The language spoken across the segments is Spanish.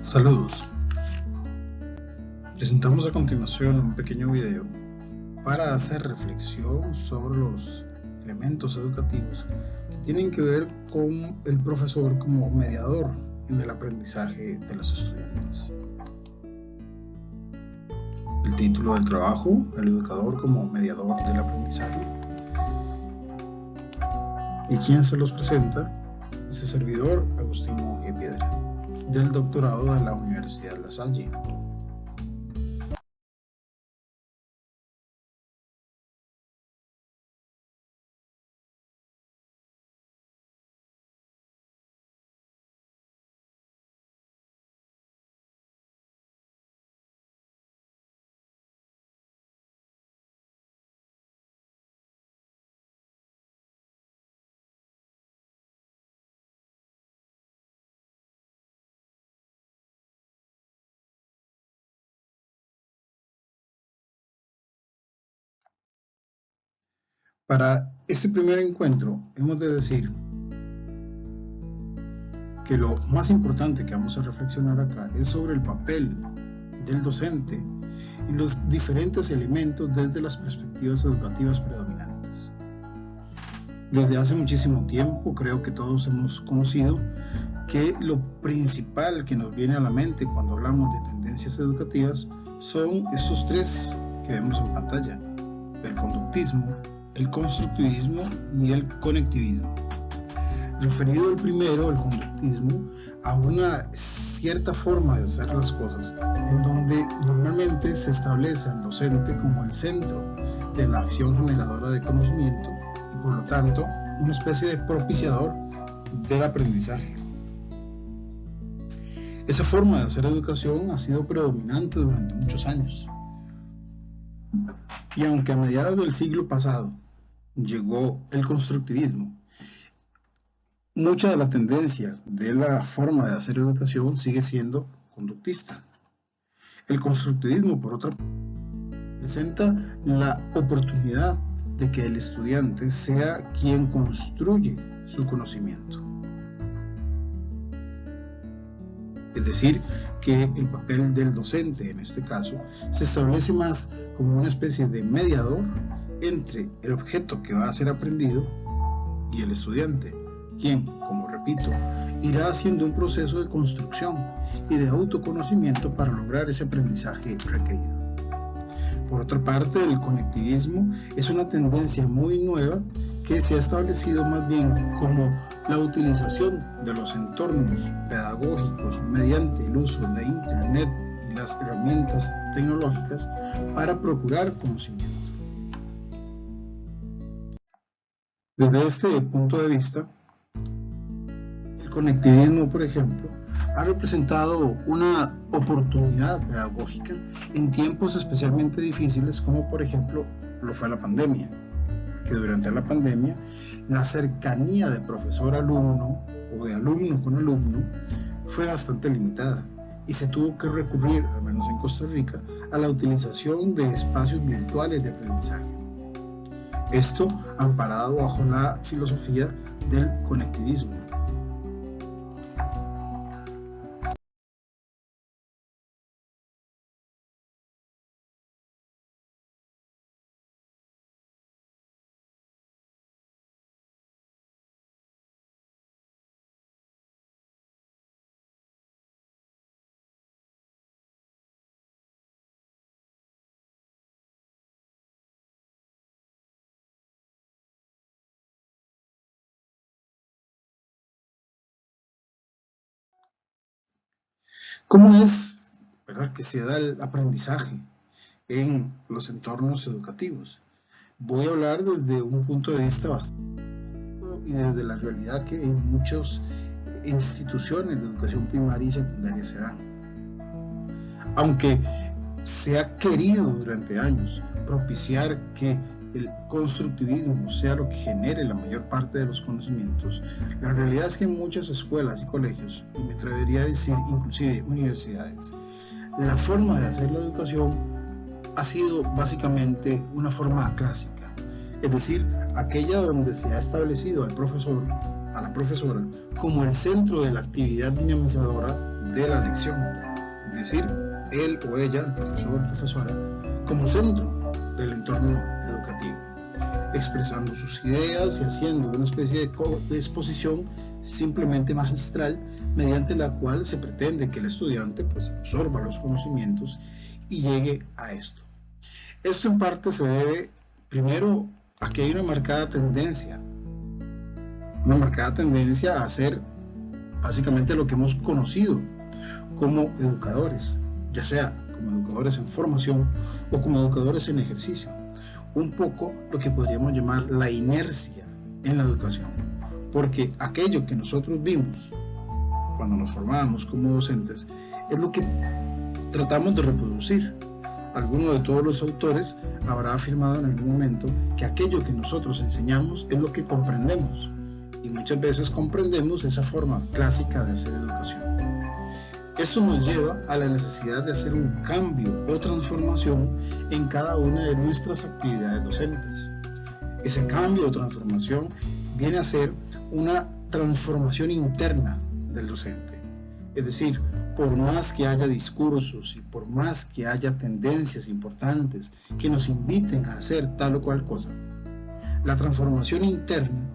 Saludos. Presentamos a continuación un pequeño video para hacer reflexión sobre los elementos educativos que tienen que ver con el profesor como mediador en el aprendizaje de los estudiantes. El título del trabajo: el educador como mediador del aprendizaje. ¿Y quién se los presenta? Este servidor, Agustín Monge Piedra, del doctorado de la Universidad La Salle. Para este primer encuentro hemos de decir que lo más importante que vamos a reflexionar acá es sobre el papel del docente y los diferentes elementos desde las perspectivas educativas predominantes. Desde hace muchísimo tiempo creo que todos hemos conocido que lo principal que nos viene a la mente cuando hablamos de tendencias educativas son estos tres que vemos en pantalla: el conductismo, el constructivismo y el conectivismo. Referido al primero, el conductismo, a una cierta forma de hacer las cosas, en donde normalmente se establece al docente como el centro de la acción generadora de conocimiento y por lo tanto una especie de propiciador del aprendizaje. Esa forma de hacer educación ha sido predominante durante muchos años. Y aunque a mediados del siglo pasado llegó el constructivismo, mucha de la tendencia de la forma de hacer educación sigue siendo conductista. El constructivismo, por otra parte, presenta la oportunidad de que el estudiante sea quien construye su conocimiento. Es decir, que el papel del docente, en este caso, se establece más como una especie de mediador entre el objeto que va a ser aprendido y el estudiante, quien, como repito, irá haciendo un proceso de construcción y de autoconocimiento para lograr ese aprendizaje requerido. Por otra parte, el conectivismo es una tendencia muy nueva que se ha establecido más bien como la utilización de los entornos pedagógicos mediante el uso de Internet y las herramientas tecnológicas para procurar conocimiento. Desde este punto de vista, el conectivismo, por ejemplo, ha representado una oportunidad pedagógica en tiempos especialmente difíciles, como por ejemplo lo fue la pandemia, que durante la pandemia la cercanía de profesor-alumno o de alumno con alumno fue bastante limitada y se tuvo que recurrir, al menos en Costa Rica, a la utilización de espacios virtuales de aprendizaje. Esto amparado bajo la filosofía del conectivismo. ¿Cómo es, verdad, que se da el aprendizaje en los entornos educativos? Voy a hablar desde un punto de vista bastante y desde la realidad que en muchas instituciones de educación primaria y secundaria se dan. Aunque se ha querido durante años propiciar que el constructivismo sea lo que genere la mayor parte de los conocimientos, la realidad es que en muchas escuelas y colegios, y me atrevería a decir inclusive universidades, la forma de hacer la educación ha sido básicamente una forma clásica, es decir, aquella donde se ha establecido al profesor, a la profesora, como el centro de la actividad dinamizadora de la lección, es decir, él o ella, el profesor o profesora, como centro del entorno educativo, expresando sus ideas y haciendo una especie de exposición simplemente magistral, mediante la cual se pretende que el estudiante pues absorba los conocimientos y llegue a esto. Esto en parte se debe, primero, a que hay una marcada tendencia a hacer básicamente lo que hemos conocido como educadores, ya sea como educadores en formación o como educadores en ejercicio, un poco lo que podríamos llamar la inercia en la educación, porque aquello que nosotros vimos cuando nos formábamos como docentes es lo que tratamos de reproducir. Alguno de todos los autores habrá afirmado en algún momento que aquello que nosotros enseñamos es lo que comprendemos, y muchas veces comprendemos esa forma clásica de hacer educación. Esto nos lleva a la necesidad de hacer un cambio o transformación en cada una de nuestras actividades docentes. Ese cambio o transformación viene a ser una transformación interna del docente. Es decir, por más que haya discursos y por más que haya tendencias importantes que nos inviten a hacer tal o cual cosa, la transformación interna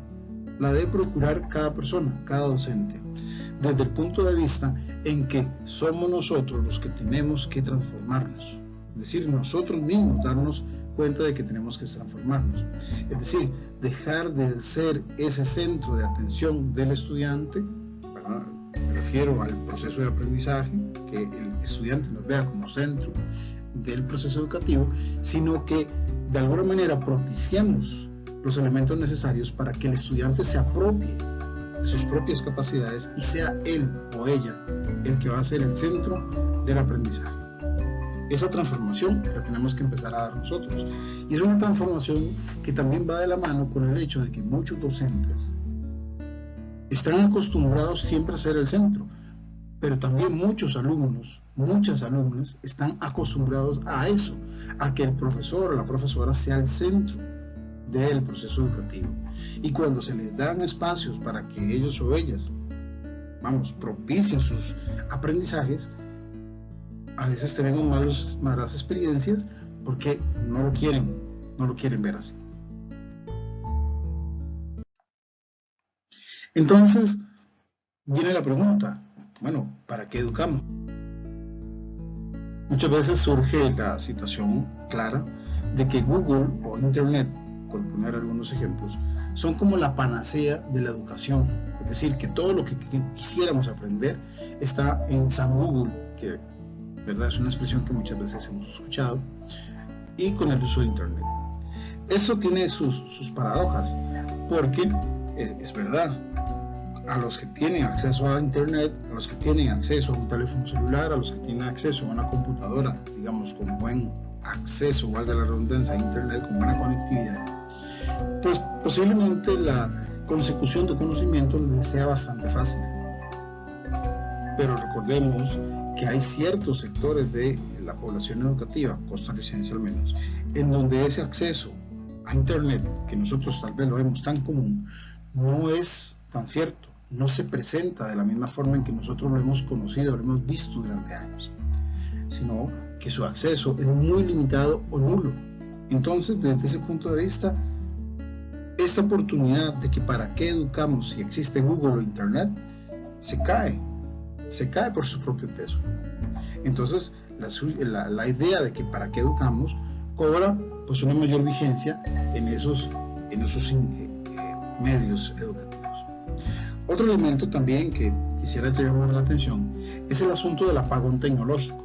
la debe procurar cada persona, cada docente, desde el punto de vista en que somos nosotros los que tenemos que transformarnos. Es decir, nosotros mismos darnos cuenta de que tenemos que transformarnos. Es decir, dejar de ser ese centro de atención del estudiante, ¿verdad? Me refiero al proceso de aprendizaje, que el estudiante nos vea como centro del proceso educativo, sino que de alguna manera propiciamos los elementos necesarios para que el estudiante se apropie de sus propias capacidades y sea él o ella el que va a ser el centro del aprendizaje. Esa transformación la tenemos que empezar a dar nosotros, y es una transformación que también va de la mano con el hecho de que muchos docentes están acostumbrados siempre a ser el centro, pero también muchos alumnos, muchas alumnas están acostumbrados a eso, a que el profesor o la profesora sea el centro del proceso educativo. Y cuando se les dan espacios para que ellos o ellas, propicien sus aprendizajes, a veces tenemos malas experiencias porque no lo quieren ver así. Entonces viene la pregunta, ¿para qué educamos? Muchas veces surge la situación clara de que Google o Internet, por poner algunos ejemplos, son como la panacea de la educación. Es decir, que todo lo que quisiéramos aprender está en San Google, que ¿verdad? Es una expresión que muchas veces hemos escuchado, y con el uso de Internet. Esto tiene sus paradojas, porque es verdad, a los que tienen acceso a Internet, a los que tienen acceso a un teléfono celular, a los que tienen acceso a una computadora, digamos, con buen acceso, valga la redundancia, a Internet, con buena conectividad, pues posiblemente la consecución de conocimiento les sea bastante fácil. Pero recordemos que hay ciertos sectores de la población educativa, costarricense al menos, en donde ese acceso a Internet, que nosotros tal vez lo vemos tan común, no es tan cierto, no se presenta de la misma forma en que nosotros lo hemos conocido, lo hemos visto durante años, sino que su acceso es muy limitado o nulo. Entonces, desde ese punto de vista, esta oportunidad de que para qué educamos si existe Google o Internet, se cae por su propio peso. Entonces, la idea de que para qué educamos cobra pues una mayor vigencia en esos medios educativos. Otro elemento también que quisiera llamar la atención es el asunto del apagón tecnológico.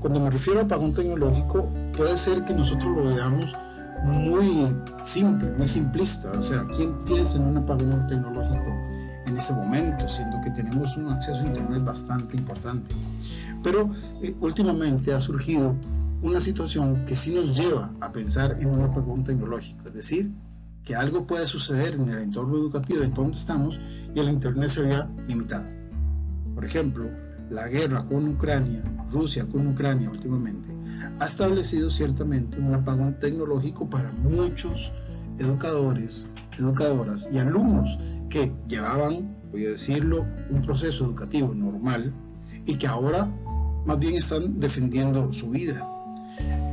Cuando me refiero a apagón tecnológico, puede ser que nosotros lo veamos muy simple, muy simplista. O sea, ¿quién piensa en un apagón tecnológico en este momento, siendo que tenemos un acceso a Internet bastante importante? Pero últimamente ha surgido una situación que sí nos lleva a pensar en un apagón tecnológico, es decir, que algo puede suceder en el entorno educativo en donde estamos y el Internet se vea limitado. Por ejemplo, la guerra con Ucrania, Rusia con Ucrania últimamente, ha establecido ciertamente un apagón tecnológico para muchos educadores, educadoras y alumnos que llevaban, voy a decirlo, un proceso educativo normal y que ahora más bien están defendiendo su vida.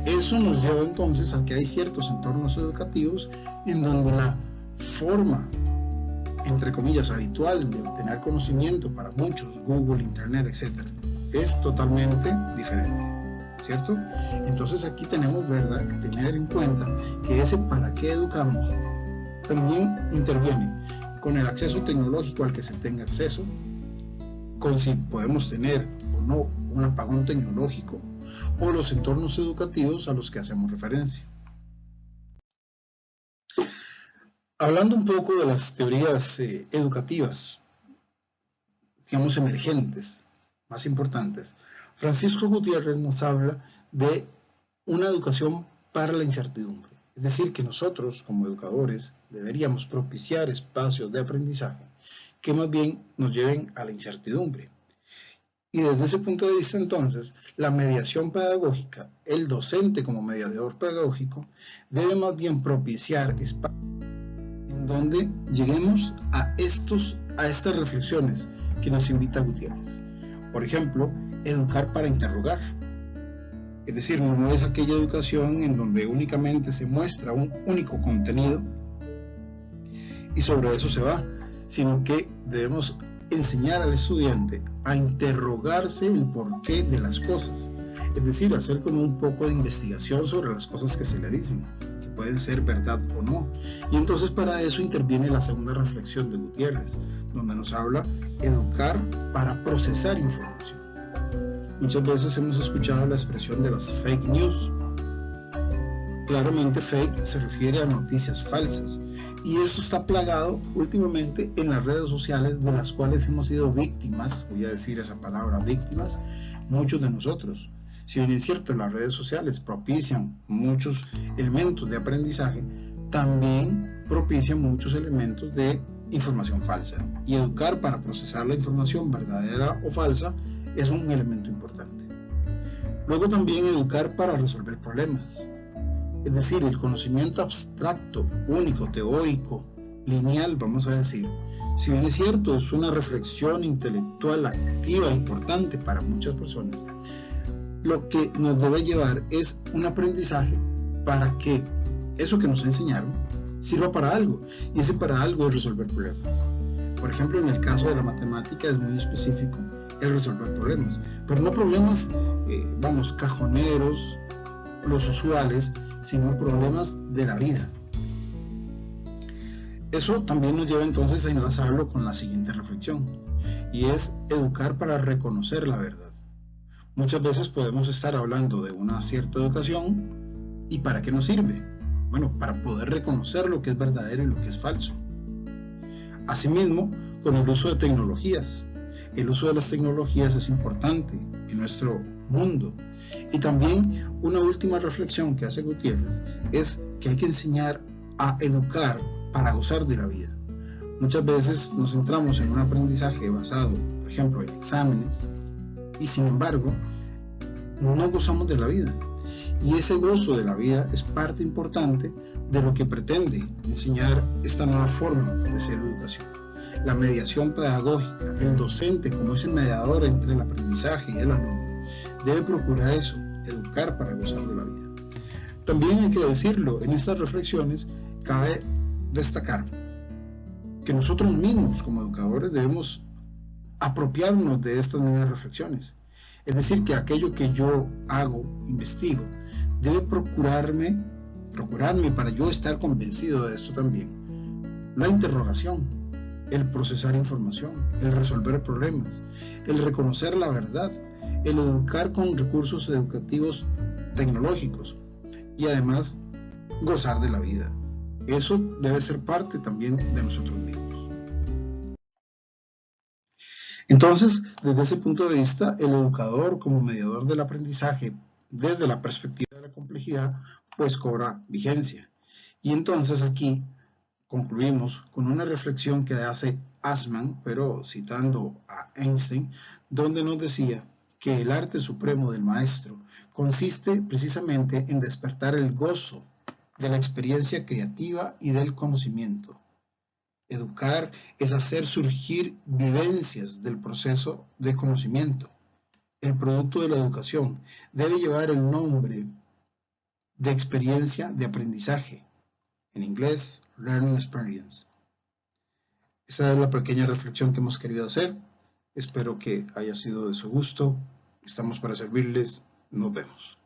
Eso nos lleva entonces a que hay ciertos entornos educativos en donde la forma, entre comillas, habitual de obtener conocimiento para muchos, Google, Internet, etc., es totalmente diferente, ¿cierto? Entonces aquí tenemos, ¿verdad?, que tener en cuenta que ese para qué educamos también interviene con el acceso tecnológico al que se tenga acceso, con si podemos tener o no un apagón tecnológico, o los entornos educativos a los que hacemos referencia. Hablando un poco de las teorías educativas, digamos emergentes, más importantes, Francisco Gutiérrez nos habla de una educación para la incertidumbre. Es decir, que nosotros como educadores deberíamos propiciar espacios de aprendizaje que más bien nos lleven a la incertidumbre. Y desde ese punto de vista, entonces, la mediación pedagógica, el docente como mediador pedagógico, debe más bien propiciar espacios en donde lleguemos a estas reflexiones que nos invita Gutiérrez. Por ejemplo, educar para interrogar. Es decir, no es aquella educación en donde únicamente se muestra un único contenido y sobre eso se va, sino que debemos enseñar al estudiante a interrogarse el porqué de las cosas, es decir, hacer como un poco de investigación sobre las cosas que se le dicen, que pueden ser verdad o no. Y entonces para eso interviene la segunda reflexión de Gutiérrez, donde nos habla educar para procesar información. Muchas veces hemos escuchado la expresión de las fake news. Claramente fake se refiere a noticias falsas, y esto está plagado últimamente en las redes sociales, de las cuales hemos sido víctimas, voy a decir esa palabra, víctimas, muchos de nosotros. Si bien es cierto, las redes sociales propician muchos elementos de aprendizaje, también propician muchos elementos de información falsa. Y educar para procesar la información verdadera o falsa es un elemento importante. Luego también educar para resolver problemas. Es decir, el conocimiento abstracto, único, teórico, lineal, vamos a decir, si bien es cierto, es una reflexión intelectual activa e importante para muchas personas, lo que nos debe llevar es un aprendizaje para que eso que nos enseñaron sirva para algo, y ese para algo es resolver problemas. Por ejemplo, en el caso de la matemática es muy específico el resolver problemas, pero no problemas, cajoneros, los usuales, sino problemas de la vida. Eso también nos lleva entonces a enlazarlo con la siguiente reflexión, y es educar para reconocer la verdad. Muchas veces podemos estar hablando de una cierta educación, ¿y para qué nos sirve? Bueno, para poder reconocer lo que es verdadero y lo que es falso. Asimismo, con el uso de tecnologías. El uso de las tecnologías es importante en nuestro mundo. Y también una última reflexión que hace Gutiérrez es que hay que enseñar a educar para gozar de la vida. Muchas veces nos centramos en un aprendizaje basado, por ejemplo, en exámenes, y sin embargo no gozamos de la vida. Y ese gozo de la vida es parte importante de lo que pretende enseñar esta nueva forma de ser educación. La mediación pedagógica, el docente como ese mediador entre el aprendizaje y el alumno, debe procurar eso, educar para gozar de la vida. También hay que decirlo, en estas reflexiones cabe destacar que nosotros mismos como educadores debemos apropiarnos de estas mismas reflexiones. Es decir, que aquello que yo hago, investigo, debe procurarme para yo estar convencido de esto también. La interrogación, el procesar información, el resolver problemas, el reconocer la verdad, el educar con recursos educativos tecnológicos y además gozar de la vida. Eso debe ser parte también de nosotros mismos. Entonces, desde ese punto de vista, el educador como mediador del aprendizaje desde la perspectiva de la complejidad, pues cobra vigencia. Y entonces aquí concluimos con una reflexión que hace Assmann, pero citando a Einstein, donde nos decía que el arte supremo del maestro consiste precisamente en despertar el gozo de la experiencia creativa y del conocimiento. Educar es hacer surgir vivencias del proceso de conocimiento. El producto de la educación debe llevar el nombre de experiencia de aprendizaje, en inglés, Learning Experience. Esa es la pequeña reflexión que hemos querido hacer. Espero que haya sido de su gusto. Estamos para servirles. Nos vemos.